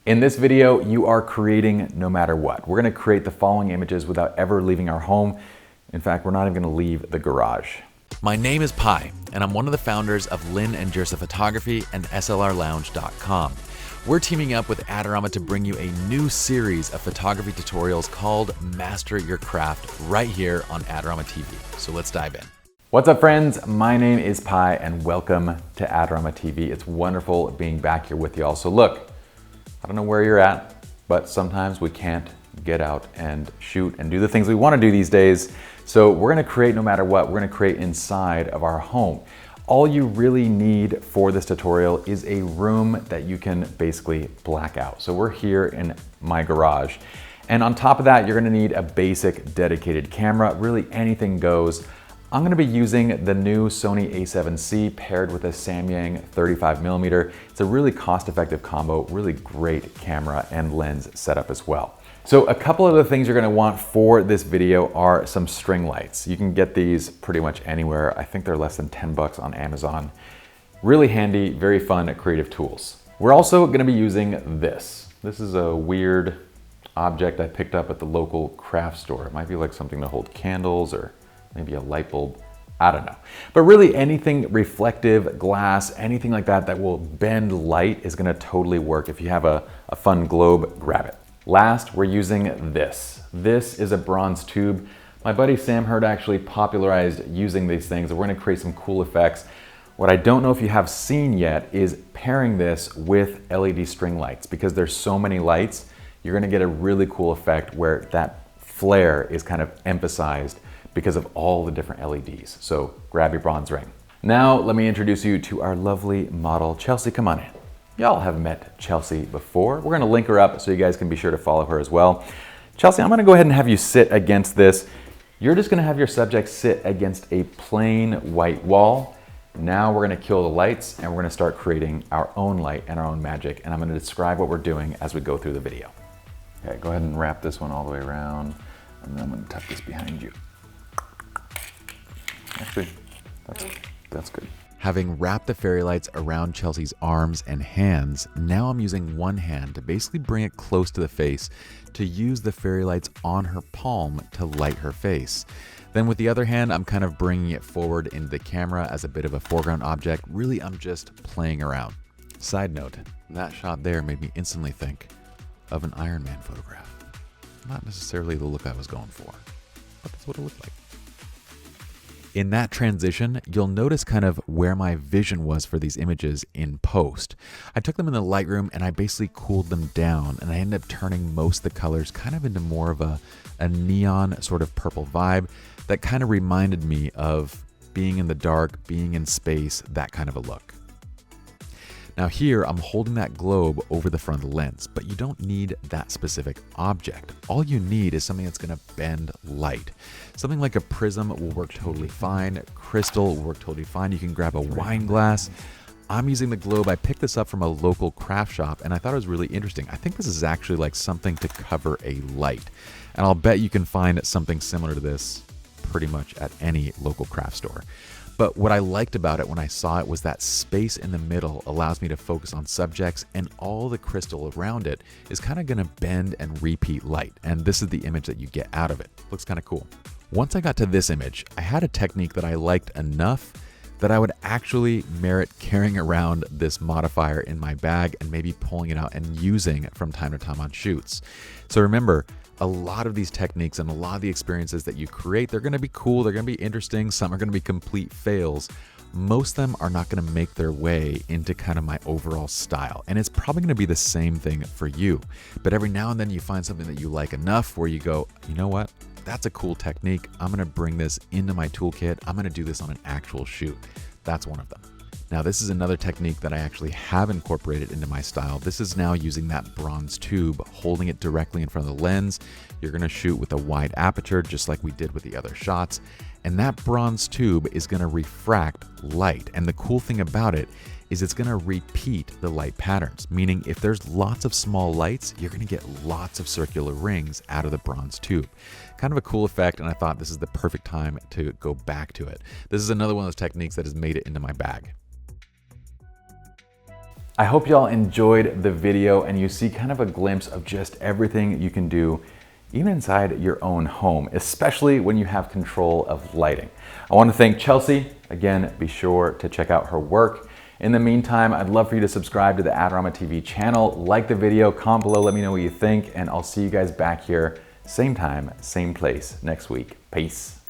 In this video, you are creating no matter what. We're gonna create the following images without ever leaving our home. In fact, we're not even gonna leave the garage. My name is Pye, and I'm one of the founders of Pye Jirsa Photography and SLRLounge.com. We're teaming up with Adorama to bring you a new series of photography tutorials called Master Your Craft right here on Adorama TV. So let's dive in. What's up, friends? My name is Pye and welcome to Adorama TV. It's wonderful being back here with y'all. So look, I don't know where you're at, but sometimes we can't get out and shoot and do the things we want to do these days. So we're going to create no matter what. We're going to create inside of our home. All you really need for this tutorial is a room that you can basically black out. So we're here in my garage. And on top of that, you're going to need a basic dedicated camera. Really anything goes. I'm going to be using the new Sony A7C paired with a Samyang 35mm. It's a really cost-effective combo, really great camera and lens setup as well. So a couple of the things you're going to want for this video are some string lights. You can get these pretty much anywhere. I think they're less than 10 bucks on Amazon. Really handy, very fun, creative tools. We're also going to be using this. This is a weird object I picked up at the local craft store. It might be like something to hold candles or maybe a light bulb, I don't know. But really anything reflective, glass, anything like that that will bend light is gonna totally work. If you have a fun globe, grab it. Last, we're using this. This is a bronze tube. My buddy Sam Hurd actually popularized using these things, and we're gonna create some cool effects. What I don't know if you have seen yet is pairing this with LED string lights. Because there's so many lights, you're gonna get a really cool effect where that flare is kind of emphasized because of all the different LEDs. So grab your bronze ring. Now let me introduce you to our lovely model, Chelsea. Come on in. Y'all have met Chelsea before. We're gonna link her up so you guys can be sure to follow her as well. Chelsea, I'm gonna go ahead and have you sit against this. You're just gonna have your subject sit against a plain white wall. Now we're gonna kill the lights and we're gonna start creating our own light and our own magic. And I'm gonna describe what we're doing as we go through the video. Okay, go ahead and wrap this one all the way around. And then I'm gonna tuck this behind you. Actually, that's good. Having wrapped the fairy lights around Chelsea's arms and hands, now I'm using one hand to basically bring it close to the face to use the fairy lights on her palm to light her face. Then with the other hand, I'm kind of bringing it forward into the camera as a bit of a foreground object. Really, I'm just playing around. Side note, that shot there made me instantly think of an Iron Man photograph. Not necessarily the look I was going for, but that's what it looked like. In that transition, you'll notice kind of where my vision was for these images in post. I took them in the Lightroom and I basically cooled them down, and I ended up turning most of the colors kind of into more of a neon sort of purple vibe that kind of reminded me of being in the dark, being in space, that kind of a look. Now here, I'm holding that globe over the front of the lens, but you don't need that specific object. All you need is something that's gonna bend light. Something like a prism will work totally fine. Crystal will work totally fine. You can grab a wine glass. I'm using the globe. I picked this up from a local craft shop and I thought it was really interesting. I think this is actually like something to cover a light. And I'll bet you can find something similar to this pretty much at any local craft store. But what I liked about it when I saw it was that space in the middle allows me to focus on subjects, and all the crystal around it is kind of gonna bend and repeat light. And this is the image that you get out of it. Looks kind of cool. Once I got to this image, I had a technique that I liked enough that I would actually merit carrying around this modifier in my bag and maybe pulling it out and using it from time to time on shoots. So remember, a lot of these techniques and a lot of the experiences that you create, they're gonna be cool, they're gonna be interesting, some are gonna be complete fails. Most of them are not gonna make their way into kind of my overall style. And it's probably gonna be the same thing for you. But every now and then you find something that you like enough where you go, you know what? That's a cool technique. I'm gonna bring this into my toolkit. I'm gonna do this on an actual shoot. That's one of them. Now this is another technique that I actually have incorporated into my style. This is now using that bronze tube, holding it directly in front of the lens. You're gonna shoot with a wide aperture, just like we did with the other shots. And that bronze tube is gonna refract light. And the cool thing about it is it's gonna repeat the light patterns, meaning if there's lots of small lights, you're gonna get lots of circular rings out of the bronze tube. Kind of a cool effect, and I thought this is the perfect time to go back to it. This is another one of those techniques that has made it into my bag. I hope y'all enjoyed the video and you see kind of a glimpse of just everything you can do even inside your own home, especially when you have control of lighting. I want to thank Chelsea. Again, be sure to check out her work. In the meantime, I'd love for you to subscribe to the Adorama TV channel, like the video, comment below, let me know what you think, and I'll see you guys back here, same time, same place next week. Peace.